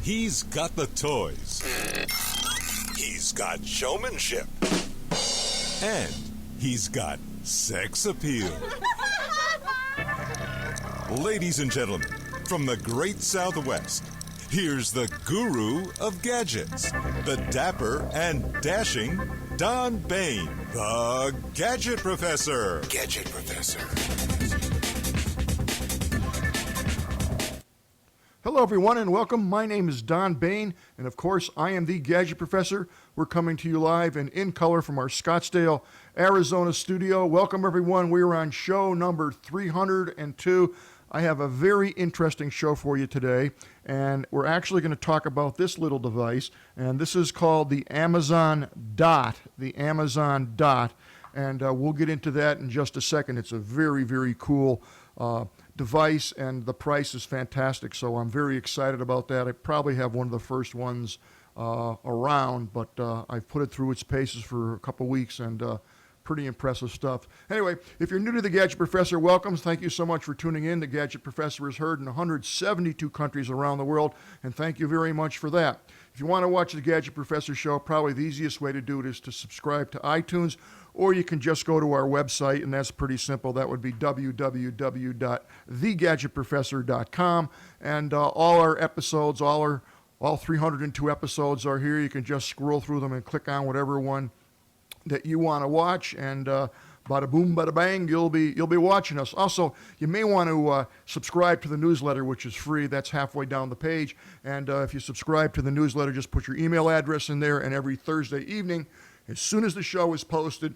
He's got the toys. He's got showmanship. And he's got sex appeal. Ladies and gentlemen, from the great Southwest, here's the guru of gadgets, the dapper and dashing Don Baine, the Gadget Professor. Gadget Professor. Hello, everyone, and welcome. My name is Don Baine, and of course, I am the Gadget Professor. We're coming to you live and in color from our Scottsdale, Arizona studio. Welcome, everyone. We are on show number 302. I have a very interesting show for you today, and we're actually going to talk about this little device, and this is called the Amazon Dot. The Amazon Dot, and we'll get into that in just a second. It's a very, very cool device, and the price is fantastic, so I'm very excited about that. I probably have one of the first ones around, but I've put it through its paces for a couple weeks, and pretty impressive stuff. Anyway, if you're new to the Gadget Professor, welcome. Thank you so much for tuning in. The Gadget Professor is heard in 172 countries around the world, and thank you very much for that. If you want to watch the Gadget Professor show, probably the easiest way to do it is to subscribe to iTunes, or you can just go to our website, and that's pretty simple. That would be www.thegadgetprofessor.com, and all our episodes, all 302 episodes are here. You can just scroll through them and click on whatever one that you want to watch, and bada boom, bada bang, you'll be watching us. Also, you may want to subscribe to the newsletter, which is free. That's halfway down the page. And if you subscribe to the newsletter, just put your email address in there, and every Thursday evening, as soon as the show is posted,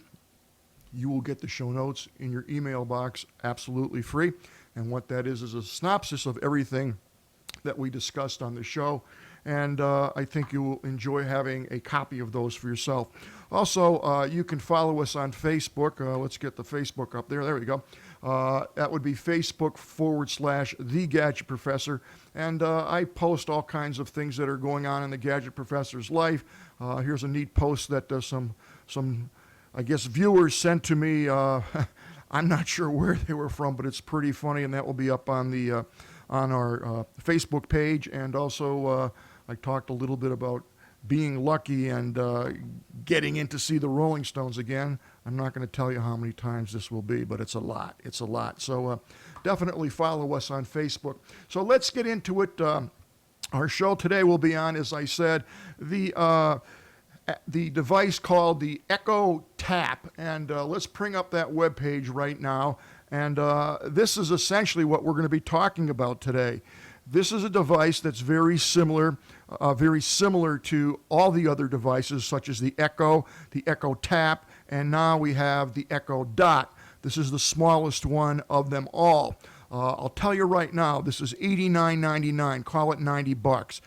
you will get the show notes in your email box absolutely free. And what that is a synopsis of everything that we discussed on the show. And I think you will enjoy having a copy of those for yourself. Also, you can follow us on Facebook. Let's get the Facebook up there. There we go. That would be Facebook.com/The Gadget Professor. And I post all kinds of things that are going on in the Gadget Professor's life. Here's a neat post that some I guess viewers sent to me. I'm not sure where they were from, but it's pretty funny, and that will be up on the on our Facebook page. And also, I talked a little bit about being lucky and getting in to see the Rolling Stones again. I'm not going to tell you how many times this will be, but it's a lot. It's a lot. So definitely follow us on Facebook. So let's get into it. Our show today will be on, as I said, the device called the Echo Tap. And let's bring up that webpage right now. And this is essentially what we're going to be talking about today. This is a device that's very similar to all the other devices, such as the Echo Tap, and now we have the Echo Dot. This is the smallest one of them all. I'll tell you right now, this is $89.99. Call it $90.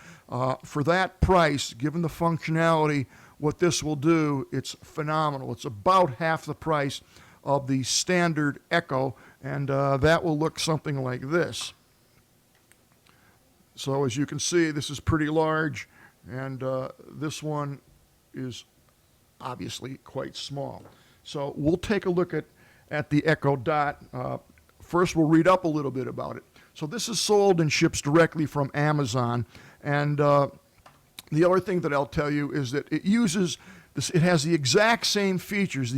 For that price, given the functionality, what this will do, it's phenomenal. It's about half the price of the standard Echo, and that will look something like this. So as you can see, this is pretty large, and this one is obviously quite small. So we'll take a look at the Echo Dot. First, we'll read up a little bit about it. So this is sold and ships directly from Amazon, and the other thing that I'll tell you is that it uses this. It has the exact same features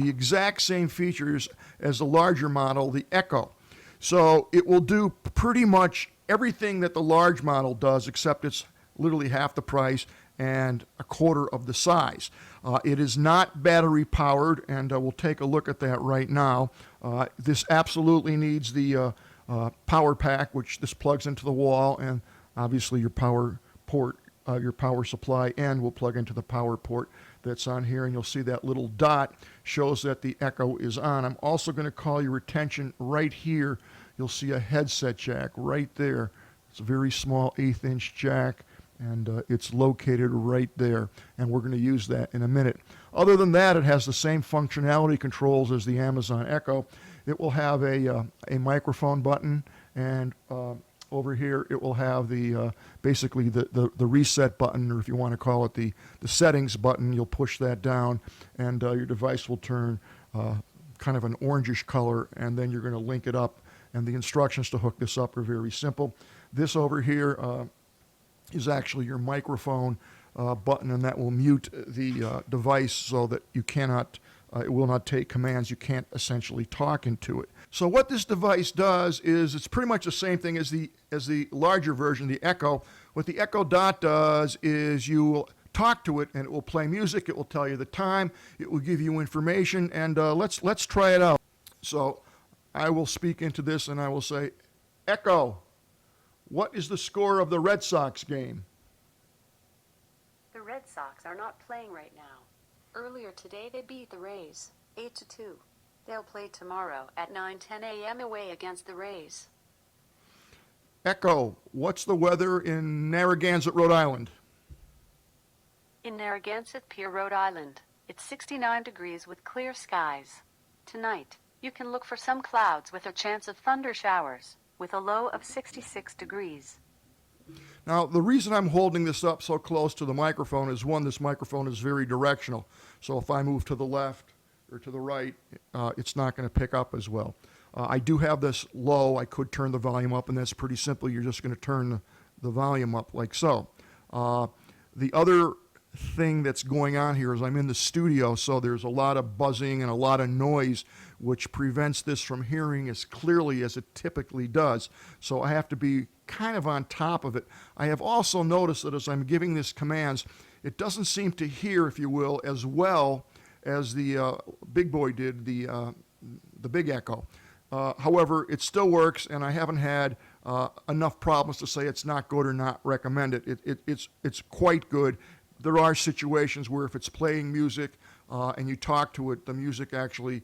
as the larger model, the Echo. So it will do pretty much everything that the large model does, except it's literally half the price and a quarter of the size. It is not battery powered, and we'll take a look at that right now. This absolutely needs the power pack, which this plugs into the wall, and obviously your power port, your power supply end will plug into the power port that's on here, and you'll see that little dot shows that the Echo is on. I'm also going to call your attention right here. You'll see a headset jack right there. It's a very small 1/8 inch jack, and it's located right there, and we're going to use that in a minute. Other than that, it has the same functionality controls as the Amazon Echo. It will have a microphone button, and over here it will have the basically the reset button, or if you want to call it the settings button. You'll push that down, and your device will turn kind of an orangish color, and then you're going to link it up. And the instructions to hook this up are very simple. This over here is actually your microphone button, and that will mute the device so that you cannot, it will not take commands. You can't essentially talk into it. So what this device does is it's pretty much the same thing as the larger version, the Echo. What the Echo Dot does is you will talk to it, and it will play music. It will tell you the time. It will give you information, and let's try it out. So I will speak into this, and I will say, Echo, what is the score of the Red Sox game? The Red Sox are not playing right now. Earlier today they beat the Rays, 8-2. They'll play tomorrow at 9:10 a.m. away against the Rays. Echo, what's the weather in Narragansett, Rhode Island? In Narragansett Pier, Rhode Island, it's 69 degrees with clear skies. Tonight, you can look for some clouds with a chance of thunder showers, with a low of 66 degrees. Now, the reason I'm holding this up so close to the microphone is, one, this microphone is very directional. So if I move to the left or to the right, it's not going to pick up as well. I do have this low. I could turn the volume up, and that's pretty simple. You're just going to turn the volume up like so. The other thing that's going on here is I'm in the studio, so there's a lot of buzzing and a lot of noise, which prevents this from hearing as clearly as it typically does. So I have to be kind of on top of it. I have also noticed that as I'm giving this commands, it doesn't seem to hear, if you will, as well as the big boy did, the big Echo. However, it still works, and I haven't had enough problems to say it's not good or not recommend it. It's quite good. There are situations where if it's playing music and you talk to it, the music actually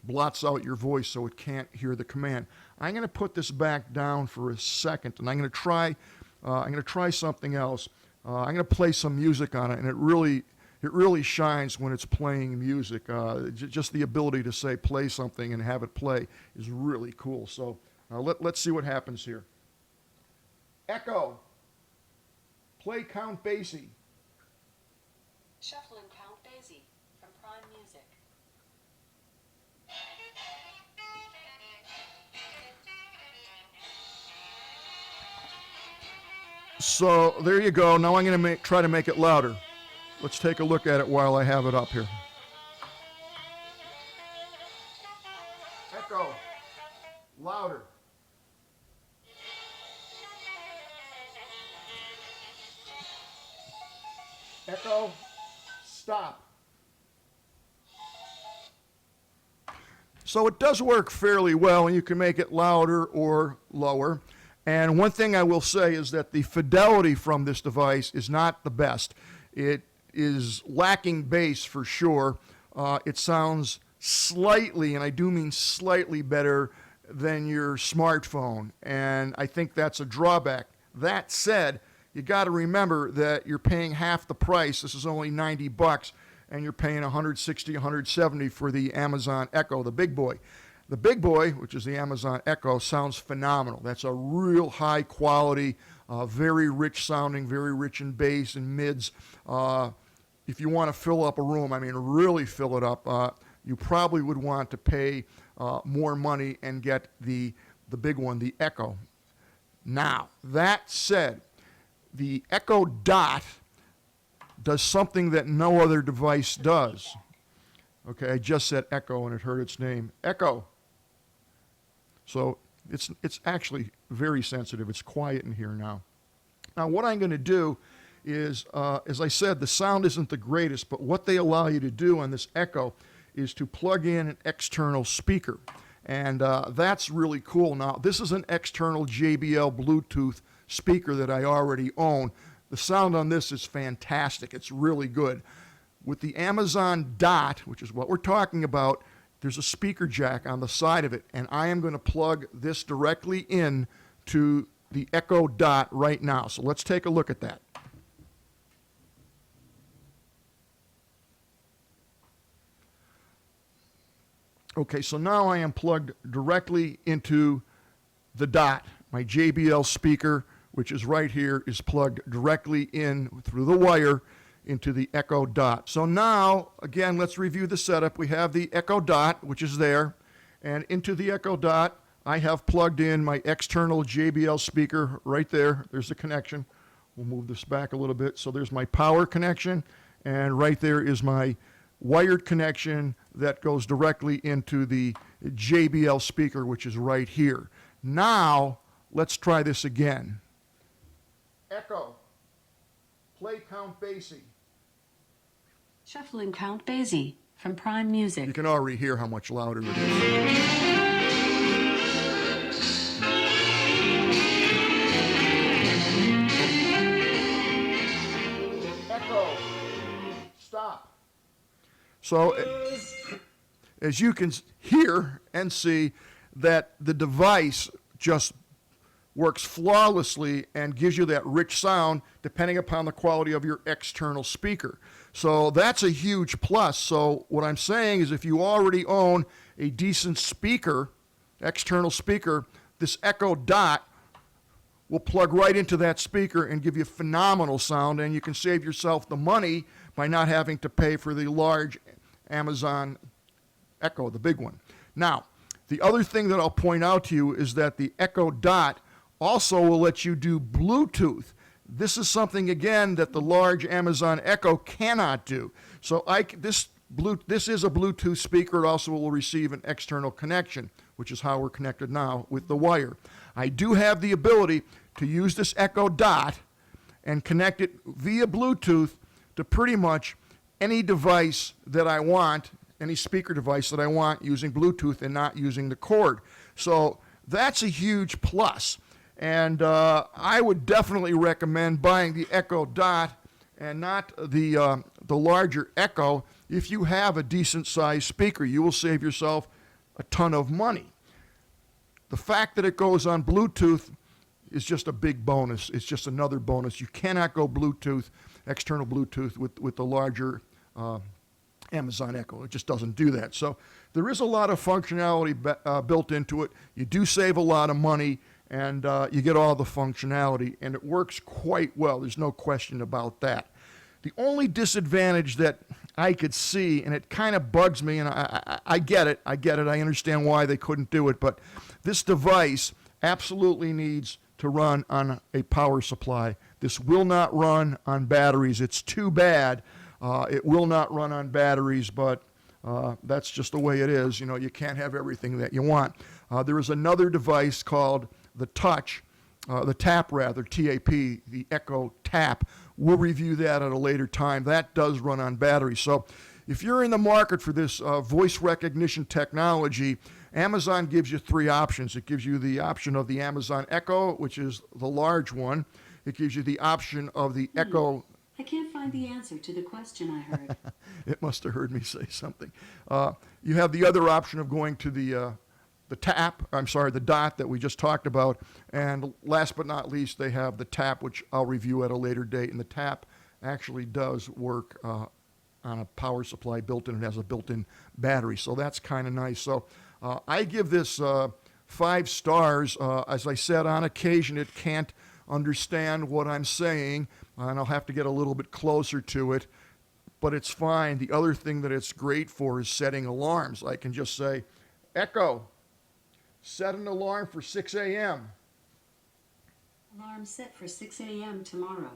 blots out your voice so it can't hear the command. I'm going to put this back down for a second, and I'm going to try something else. I'm going to play some music on it, and it really shines when it's playing music. Just the ability to say play something and have it play is really cool. So let's see what happens here. Echo, play Count Basie. Shuffling Count Basie from Prime Music. So there you go. Now I'm going to try to make it louder. Let's take a look at it while I have it up here. Echo, louder. Echo, stop. So it does work fairly well, and you can make it louder or lower. And one thing I will say is that the fidelity from this device is not the best. It is lacking bass for sure. It sounds slightly, and I do mean slightly, better than your smartphone, and I think that's a drawback. That said, you got to remember that you're paying half the price. This is only $90, and you're paying $160, $170 for the Amazon Echo, the big boy. The big boy, which is the Amazon Echo, sounds phenomenal. That's a real high quality, very rich sounding, very rich in bass and mids. If you want to fill up a room, I mean really fill it up, you probably would want to pay more money and get the big one, the Echo. Now, that said, the Echo Dot does something that no other device does. Okay, I just said Echo and it heard its name. Echo. So it's actually very sensitive. It's quiet in here now. Now what I'm going to do is, as I said, the sound isn't the greatest, but what they allow you to do on this Echo is to plug in an external speaker. And that's really cool. Now, this is an external JBL Bluetooth speaker that I already own. The sound on this is fantastic. It's really good. With the Amazon Dot, which is what we're talking about, there's a speaker jack on the side of it, and I am going to plug this directly in to the Echo Dot right now. So let's take a look at that. Okay, so now I am plugged directly into the Dot. My JBL speaker, which is right here, is plugged directly in through the wire into the Echo Dot. So now, again, let's review the setup. We have the Echo Dot, which is there, and into the Echo Dot, I have plugged in my external JBL speaker right there. There's the connection. We'll move this back a little bit. So there's my power connection, and right there is my wired connection that goes directly into the JBL speaker, which is right here. Now, let's try this again. Echo. Play Count Basie. Shuffling Count Basie from Prime Music. You can already hear how much louder it is. Stop. So, as you can hear and see, that the device just works flawlessly and gives you that rich sound depending upon the quality of your external speaker. So that's a huge plus. So what I'm saying is if you already own a decent speaker, external speaker, this Echo Dot will plug right into that speaker and give you phenomenal sound, and you can save yourself the money by not having to pay for the large Amazon Echo, the big one. Now, the other thing that I'll point out to you is that the Echo Dot also will let you do Bluetooth. This is something, again, that the large Amazon Echo cannot do. So this is a Bluetooth speaker. It also will receive an external connection, which is how we're connected now with the wire. I do have the ability to use this Echo Dot and connect it via Bluetooth to pretty much any device that I want, any speaker device that I want, using Bluetooth and not using the cord. So that's a huge plus. And I would definitely recommend buying the Echo Dot and not the larger Echo. If you have a decent sized speaker, you will save yourself a ton of money. The fact that it goes on Bluetooth is just a big bonus. It's just another bonus. You cannot go Bluetooth, external Bluetooth, with the larger Amazon Echo. It just doesn't do that. So there is a lot of functionality built into it. You do save a lot of money, and you get all the functionality, and it works quite well. There's no question about that. The only disadvantage that I could see, and it kind of bugs me, and I get it, I understand why they couldn't do it, but this device absolutely needs to run on a power supply. This will not run on batteries. It's too bad. It will not run on batteries, but that's just the way it is. You know, you can't have everything that you want. There is another device called the Touch, the Tap rather, T-A-P, the Echo Tap. We'll review that at a later time. That does run on batteries. So if you're in the market for this voice recognition technology, Amazon gives you three options. It gives you the option of the Amazon Echo, which is the large one. It gives you the option of the Echo. I can't find the answer to the question I heard. It must have heard me say something. You have the other option of going to the Dot that we just talked about. And last but not least, they have the Tap, which I'll review at a later date. And the Tap actually does work on a power supply built in. It has a built-in battery. So that's kind of nice. So I give this 5 stars. As I said, on occasion, it can't understand what I'm saying, and I'll have to get a little bit closer to it, but it's fine. The other thing that it's great for is setting alarms. I can just say, Echo, set an alarm for 6 a.m. Alarm set for 6 a.m. tomorrow.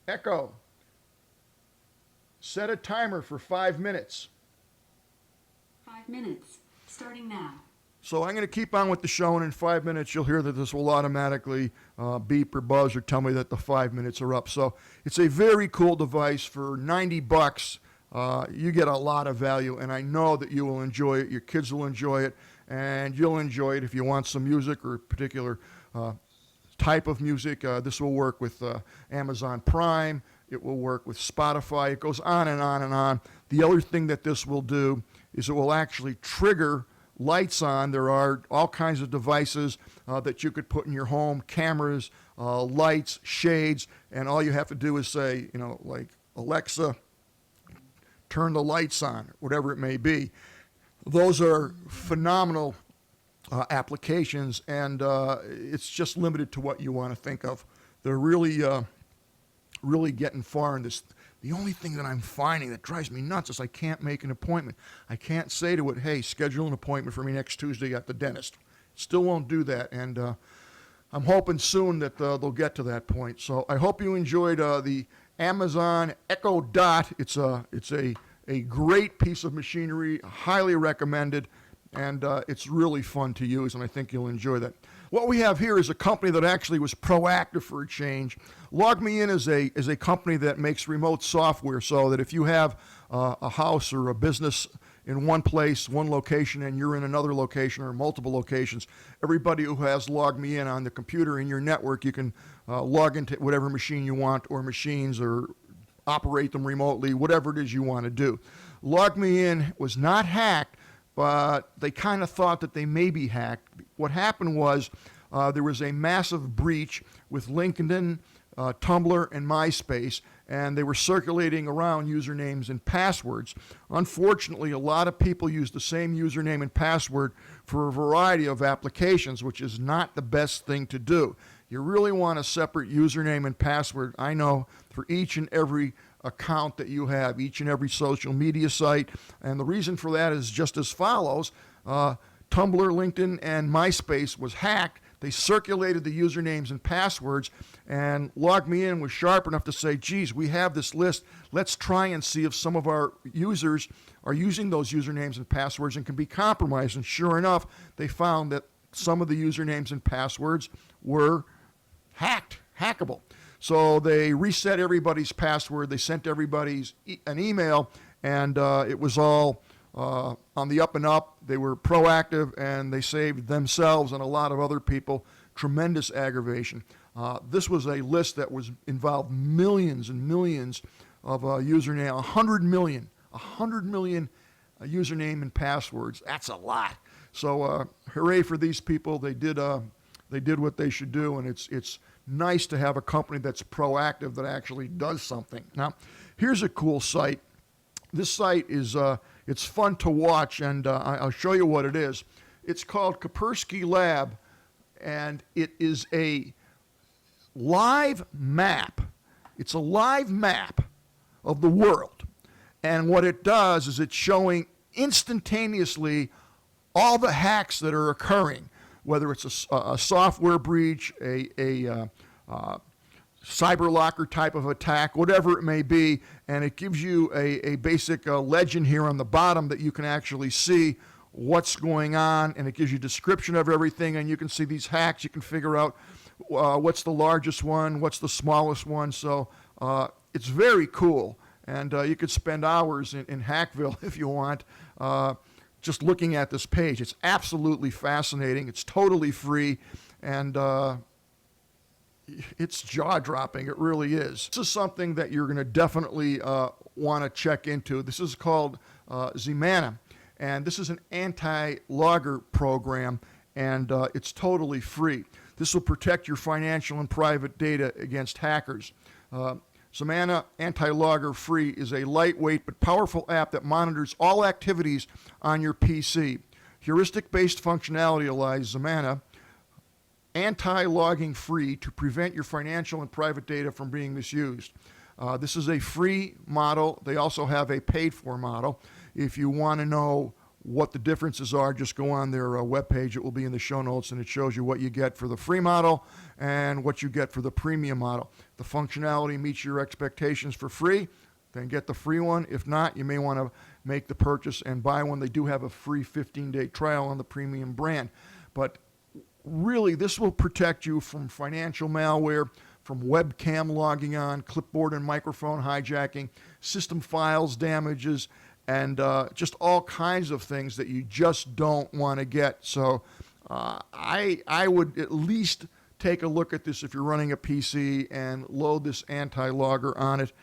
Echo, set a timer for 5 minutes. 5 minutes, starting now. So I'm going to keep on with the show, and in 5 minutes you'll hear that this will automatically beep or buzz or tell me that the 5 minutes are up. So it's a very cool device. For $90. You get a lot of value, and I know that you will enjoy it. Your kids will enjoy it, and you'll enjoy it if you want some music or a particular type of music. This will work with Amazon Prime. It will work with Spotify. It goes on and on and on. The other thing that this will do is it will actually trigger lights on. There are all kinds of devices that you could put in your home, cameras, lights, shades, and all you have to do is say, like, Alexa, turn the lights on, whatever it may be. Those are phenomenal applications, and it's just limited to what you want to think of. They're really getting far in this. The only thing that I'm finding that drives me nuts is I can't make an appointment. I can't say to it, hey, schedule an appointment for me next Tuesday at the dentist. Still won't do that. And I'm hoping soon that they'll get to that point. So I hope you enjoyed the Amazon Echo Dot. It's a great piece of machinery, highly recommended, and it's really fun to use, and I think you'll enjoy that. What we have here is a company that actually was proactive for a change. LogMeIn is a company that makes remote software, so that if you have a house or a business in one place, one location, and you're in another location or multiple locations, everybody who has LogMeIn on the computer in your network, you can log into whatever machine you want, or machines, or operate them remotely, whatever it is you want to do. LogMeIn was not hacked, but they kind of thought that they may be hacked. What happened was there was a massive breach with LinkedIn, Tumblr, and MySpace, and they were circulating around usernames and passwords. Unfortunately, a lot of people use the same username and password for a variety of applications, which is not the best thing to do. You really want a separate username and password, I know, for each and every account that you have, each and every social media site. And the reason for that is just as follows. Tumblr, LinkedIn, and MySpace was hacked. They circulated the usernames and passwords, and LogMeIn was sharp enough to say, geez, we have this list. Let's try and see if some of our users are using those usernames and passwords and can be compromised. And sure enough, they found that some of the usernames and passwords were hackable. So they reset everybody's password. They sent everybody an email, and it was all on the up and up. They were proactive, and they saved themselves and a lot of other people tremendous aggravation. This was a list that involved millions and millions of username, 100 million username and passwords. That's a lot. So hooray for these people. They did what they should do, and it's nice to have a company that's proactive, that actually does something. Now, here's a cool site. This site is it's fun to watch, and I'll show you what it is. It's called Kaspersky Lab, and it is a live map. It's a live map of the world, and what it does is it's showing instantaneously all the hacks that are occurring, whether it's a software breach, a cyber locker type of attack, whatever it may be, and it gives you a basic legend here on the bottom that you can actually see what's going on, and it gives you a description of everything, and you can see these hacks. You can figure out what's the largest one, what's the smallest one. So it's very cool, and you could spend hours in Hackville if you want, just looking at this page. It's absolutely fascinating. It's totally free, and it's jaw-dropping. It really is. This is something that you're going to definitely want to check into. This is called Zana, and this is an anti-logger program, and it's totally free. This will protect your financial and private data against hackers. Zana Anti-Logger Free is a lightweight but powerful app that monitors all activities on your PC. Heuristic-based functionality allows Zana anti-logging free to prevent your financial and private data from being misused. This is a free model. They also have a paid-for model. If you want to know what the differences are, just go on their webpage. It will be in the show notes, and it shows you what you get for the free model and what you get for the premium model. If the functionality meets your expectations for free, then get the free one. If not, you may want to make the purchase and buy one. They do have a free 15-day trial on the premium brand. But really, this will protect you from financial malware, from webcam logging on, clipboard and microphone hijacking, system files damages, and just all kinds of things that you just don't want to get. So I would at least take a look at this if you're running a PC and load this anti-logger on it.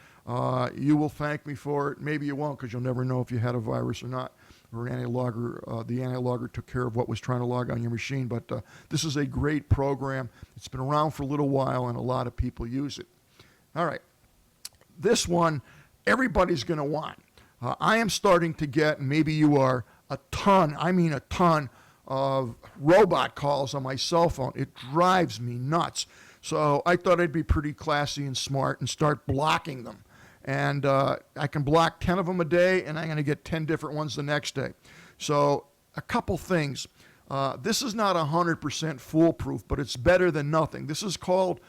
You will thank me for it. Maybe you won't, because you'll never know if you had a virus or not, or an anti-logger. The anti-logger took care of what was trying to log on your machine. But this is a great program. It's been around for a little while, and a lot of people use it. All right. This one, everybody's going to want. I am starting to get, and maybe you are, a ton of robot calls on my cell phone. It drives me nuts. So I thought I'd be pretty classy and smart and start blocking them. And I can block 10 of them a day, and I'm going to get 10 different ones the next day. So a couple things. This is not 100% foolproof, but it's better than nothing. This is called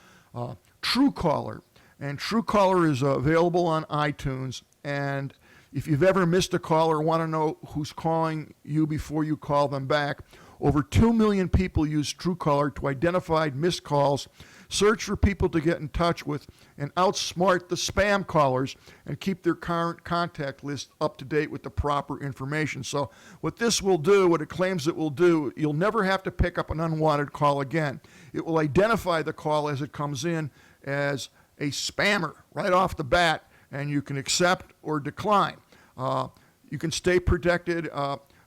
Truecaller, and Truecaller is available on iTunes. And if you've ever missed a call or want to know who's calling you before you call them back, over 2 million people use Truecaller to identify missed calls, search for people to get in touch with, and outsmart the spam callers and keep their current contact list up to date with the proper information. So what this will do, what it claims it will do, you'll never have to pick up an unwanted call again. It will identify the call as it comes in as a spammer right off the bat, and you can accept or decline. You can stay protected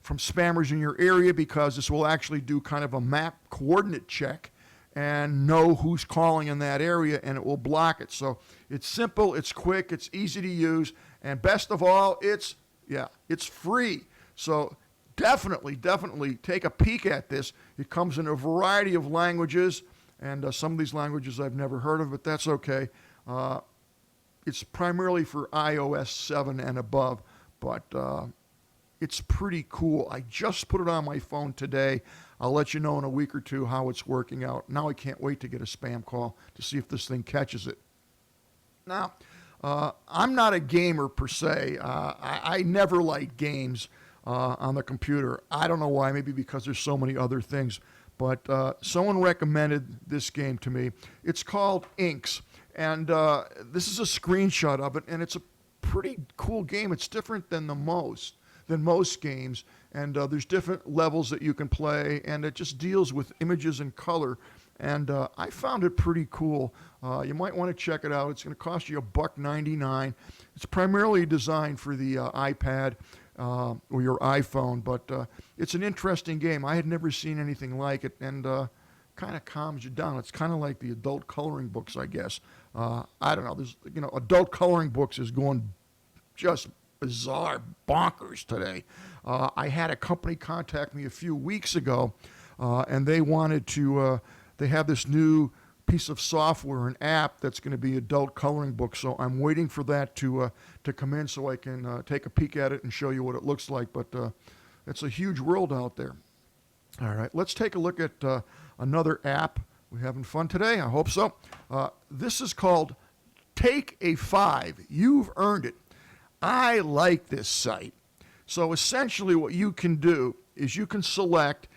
from spammers in your area because this will actually do kind of a map coordinate check and know who's calling in that area, and it will block it. So it's simple, it's quick, it's easy to use, and best of all, it's free. So definitely take a peek at this. It comes in a variety of languages, and some of these languages I've never heard of, but that's okay. It's primarily for iOS 7 and above, but it's pretty cool. I just put it on my phone today. I'll let you know in a week or two how it's working out. Now I can't wait to get a spam call to see if this thing catches it. Now, I'm not a gamer per se. I never like games on the computer. I don't know why, maybe because there's so many other things. But someone recommended this game to me. It's called Inks. And this is a screenshot of it, and it's a pretty cool game. It's different than most games, and there's different levels that you can play, and it just deals with images and color, and I found it pretty cool. You might want to check it out. It's going to cost you $1.99. It's primarily designed for the iPad or your iPhone, but it's an interesting game. I had never seen anything like it, and kind of calms you down. It's kind of like the adult coloring books, I guess. I don't know. There's, adult coloring books is going just bizarre, bonkers today. I had a company contact me a few weeks ago, and they wanted to, they have this new piece of software, an app that's going to be adult coloring book. So I'm waiting for that to come in so I can take a peek at it and show you what it looks like. But it's a huge world out there. All right, let's take a look at another app. We having fun today? I hope so. This is called Take a 5. You've earned it. I like this site. So essentially what you can do is you can select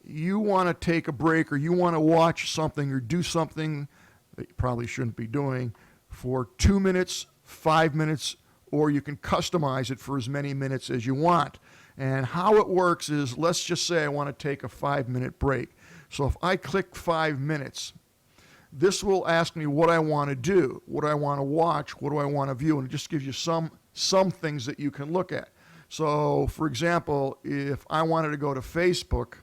you want to take a break or you want to watch something or do something that you probably shouldn't be doing for 2 minutes, 5 minutes, or you can customize it for as many minutes as you want. And how it works is, let's just say I want to take a 5-minute break. So if I click 5 minutes, this will ask me what I want to do, what I want to watch, what do I want to view, and it just gives you some things that you can look at. So, for example, if I wanted to go to Facebook,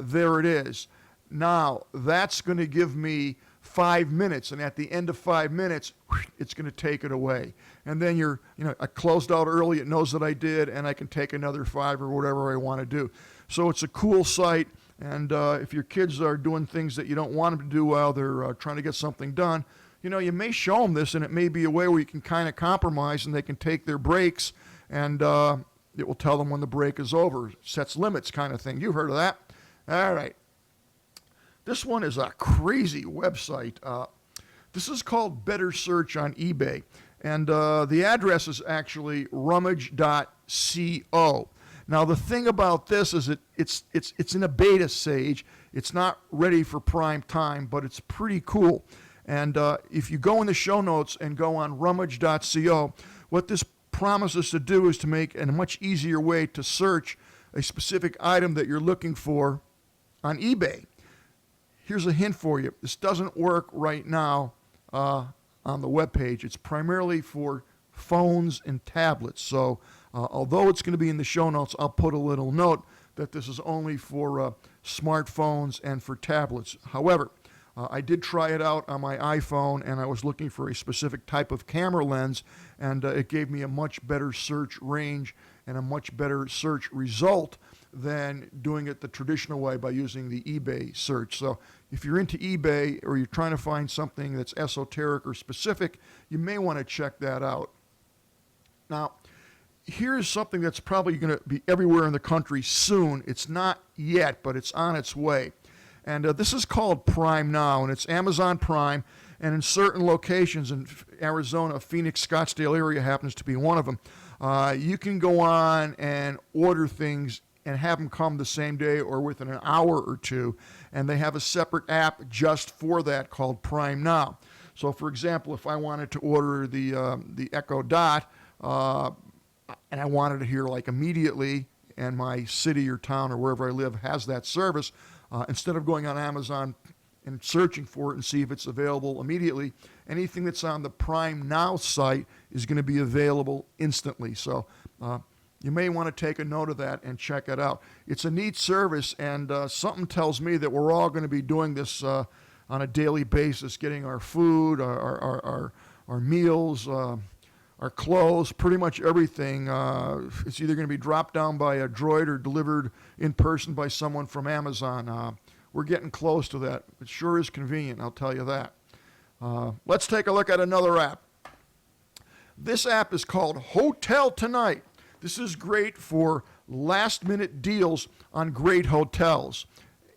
there it is. Now, that's going to give me 5 minutes, and at the end of 5 minutes, it's going to take it away. And then I closed out early, it knows that I did, and I can take another 5 or whatever I want to do. So it's a cool site, and if your kids are doing things that you don't want them to do while they're trying to get something done, you may show them this, and it may be a way where you can kind of compromise, and they can take their breaks, and it will tell them when the break is over. Sets limits kind of thing. You've heard of that? All right. This one is a crazy website. This is called Better Search on eBay, and the address is actually rummage.co. Now, the thing about this is it's in a beta stage. It's not ready for prime time, but it's pretty cool. And if you go in the show notes and go on rummage.co, what this promises to do is to make a much easier way to search a specific item that you're looking for on eBay. Here's a hint for you. This doesn't work right now on the webpage. It's primarily for phones and tablets. So although it's going to be in the show notes, I'll put a little note that this is only for smartphones and for tablets. However, I did try it out on my iPhone, and I was looking for a specific type of camera lens, and it gave me a much better search range and a much better search result than doing it the traditional way by using the eBay search. So if you're into eBay or you're trying to find something that's esoteric or specific, you may want to check that out. Now, here's something that's probably going to be everywhere in the country soon. It's not yet, but it's on its way. And this is called Prime Now, and it's Amazon Prime. And in certain locations in Arizona, Phoenix, Scottsdale area happens to be one of them, you can go on and order things and have them come the same day or within an hour or two. And they have a separate app just for that called Prime Now. So, for example, if I wanted to order the Echo Dot, and I wanted it here like immediately, and my city or town or wherever I live has that service, instead of going on Amazon and searching for it and see if it's available immediately, anything that's on the Prime Now site is going to be available instantly. So you may want to take a note of that and check it out. It's a neat service, and something tells me that we're all going to be doing this on a daily basis, getting our food, our meals, our clothes, pretty much everything. It's either going to be dropped down by a droid or delivered in person by someone from Amazon. We're getting close to that. It sure is convenient, I'll tell you that. Let's take a look at another app. This app is called HotelTonight. This is great for last-minute deals on great hotels.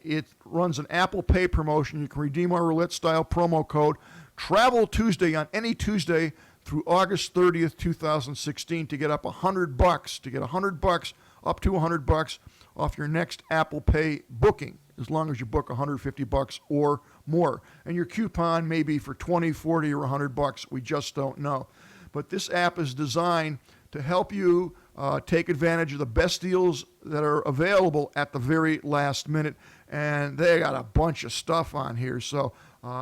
It runs an Apple Pay promotion. You can redeem our roulette-style promo code Travel Tuesday on any Tuesday through August 30th, 2016 to get up $100, to get $100, up to $100 off your next Apple Pay booking, as long as you book $150 or more. And your coupon may be for $20, $40, or $100. We just don't know. But this app is designed to help you take advantage of the best deals that are available at the very last minute. And they got a bunch of stuff on here. So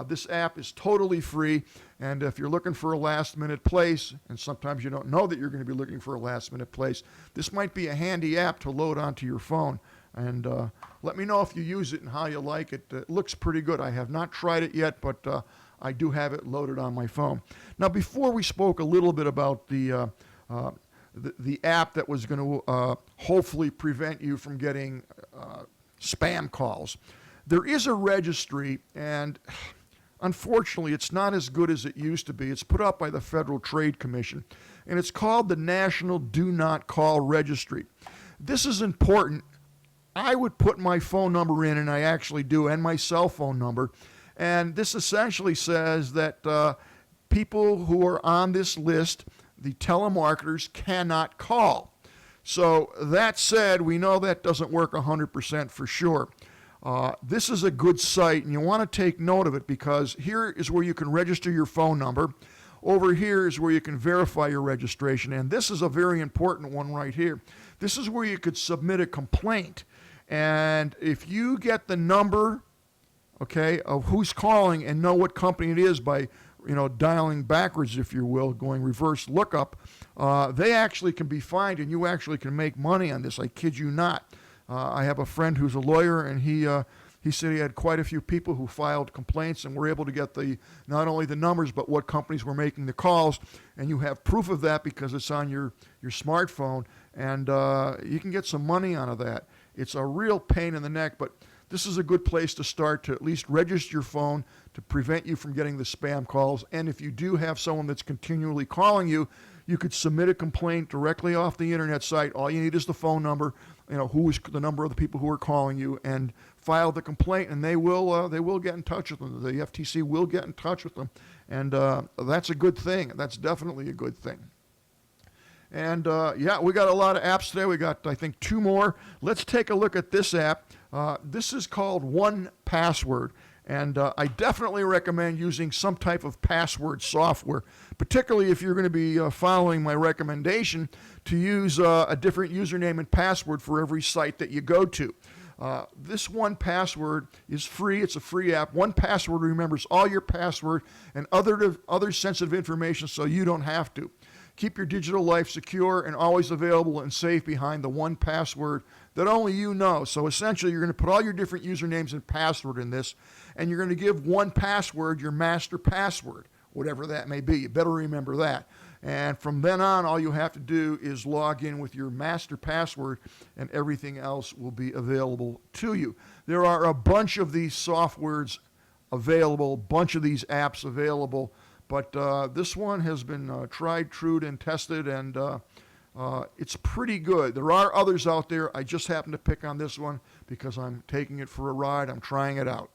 this app is totally free. And if you're looking for a last-minute place, and sometimes you don't know that you're going to be looking for a last-minute place, this might be a handy app to load onto your phone. And let me know if you use it and how you like it. It looks pretty good. I have not tried it yet, but I do have it loaded on my phone. Now, before we spoke a little bit about the app that was going to hopefully prevent you from getting spam calls, there is a registry, and unfortunately, it's not as good as it used to be. It's put up by the Federal Trade Commission, and it's called the National Do Not Call Registry. This is important. I would put my phone number in, and I actually do, and my cell phone number, and this essentially says that people who are on this list, the telemarketers, cannot call. So that said, we know that doesn't work 100% for sure. This is a good site, and you want to take note of it, because here is where you can register your phone number. Over here is where you can verify your registration, and this is a very important one right here. This is where you could submit a complaint, and if you get the number, okay, of who's calling and know what company it is by, dialing backwards, if you will, going reverse lookup, they actually can be fined, and you actually can make money on this. I kid you not. I have a friend who's a lawyer, and he said he had quite a few people who filed complaints and were able to get not only the numbers, but what companies were making the calls. And you have proof of that because it's on your smartphone, and you can get some money out of that. It's a real pain in the neck, but this is a good place to start to at least register your phone to prevent you from getting the spam calls. And if you do have someone that's continually calling you, you could submit a complaint directly off the internet site. All you need is the phone number, who is the number of the people who are calling you, and file the complaint, and they will get in touch with them. The FTC will get in touch with them, and that's a good thing. That's definitely a good thing. And we got a lot of apps today. We got, I think, 2 more. Let's take a look at this app. This is called 1Password. And I definitely recommend using some type of password software, particularly if you're going to be following my recommendation to use a different username and password for every site that you go to. This 1Password is free. It's a free app. 1Password remembers all your password and other sensitive information so you don't have to. Keep your digital life secure and always available and safe behind the 1Password that only you know. So essentially, you're going to put all your different usernames and password in this, and you're going to give 1Password your master password, whatever that may be. You better remember that. And from then on, all you have to do is log in with your master password, and everything else will be available to you. There are a bunch of these softwares available, a bunch of these apps available, but this one has been tried, true, and tested, and It's pretty good. There are others out there. I just happen to pick on this one because I'm taking it for a ride. I'm trying it out.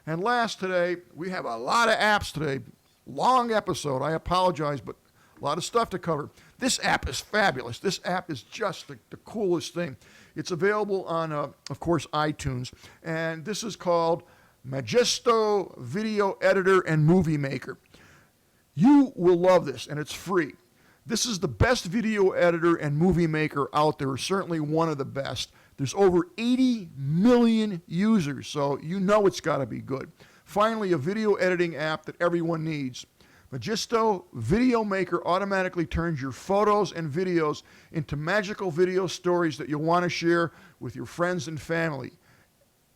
And last today, we have a lot of apps today. Long episode. I apologize, but a lot of stuff to cover. This app is fabulous. This app is just the coolest thing. It's available on, of course, iTunes. And this is called Magisto Video Editor and Movie Maker. You will love this, and it's free. This is the best video editor and movie maker out there, certainly one of the best. There's over 80 million users, so you know it's got to be good. Finally, a video editing app that everyone needs. Magisto Video Maker automatically turns your photos and videos into magical video stories that you'll want to share with your friends and family.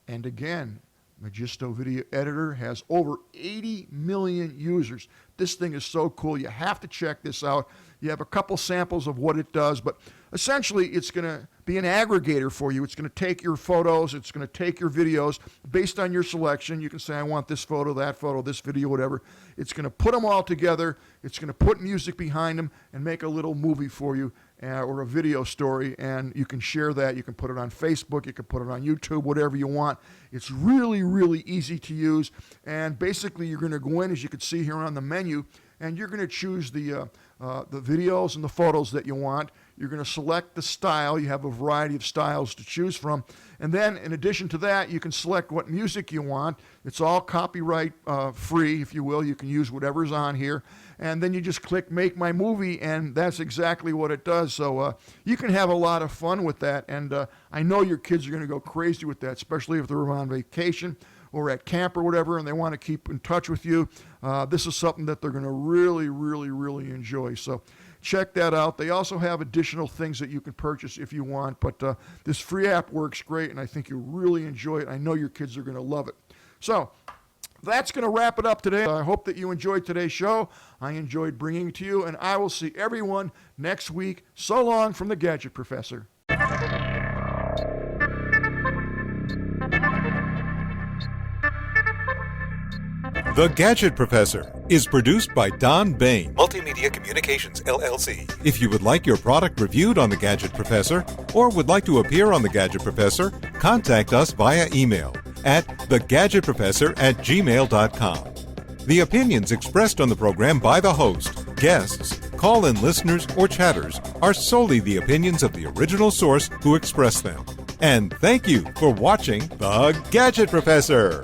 And again, Magisto Video Editor has over 80 million users. This thing is so cool. You have to check this out. You have a couple samples of what it does, but essentially it's going to be an aggregator for you. It's going to take your photos. It's going to take your videos based on your selection. You can say, I want this photo, this video, whatever. It's going to put them all together. It's going to put music behind them and make a little movie for you or a video story, and you can share that. You can put it on Facebook. You can put it on YouTube, whatever you want. It's really, really easy to use, and basically you're going to go in, as you can see here on the menu, and you're going to choose the videos and the photos that you want. You're going to select the style. You have a variety of styles to choose from. And then, in addition to that, you can select what music you want. It's all copyright free, if you will. You can use whatever's on here. And then you just click Make My Movie, and that's exactly what it does. So you can have a lot of fun with that. And I know your kids are going to go crazy with that, especially if they're on vacation or at camp or whatever, and they want to keep in touch with you. This is something that they're going to really, really, really enjoy. So check that out. They also have additional things that you can purchase if you want, but this free app works great, and I think you'll really enjoy it. I know your kids are going to love it. So that's going to wrap it up today. I hope that you enjoyed today's show. I enjoyed bringing it to you, and I will see everyone next week. So long from the Gadget Professor. The Gadget Professor is produced by Don Baine, Multimedia Communications, LLC. If you would like your product reviewed on The Gadget Professor or would like to appear on The Gadget Professor, contact us via email at thegadgetprofessor@gmail.com. The opinions expressed on the program by the host, guests, call-in listeners, or chatters are solely the opinions of the original source who expressed them. And thank you for watching The Gadget Professor.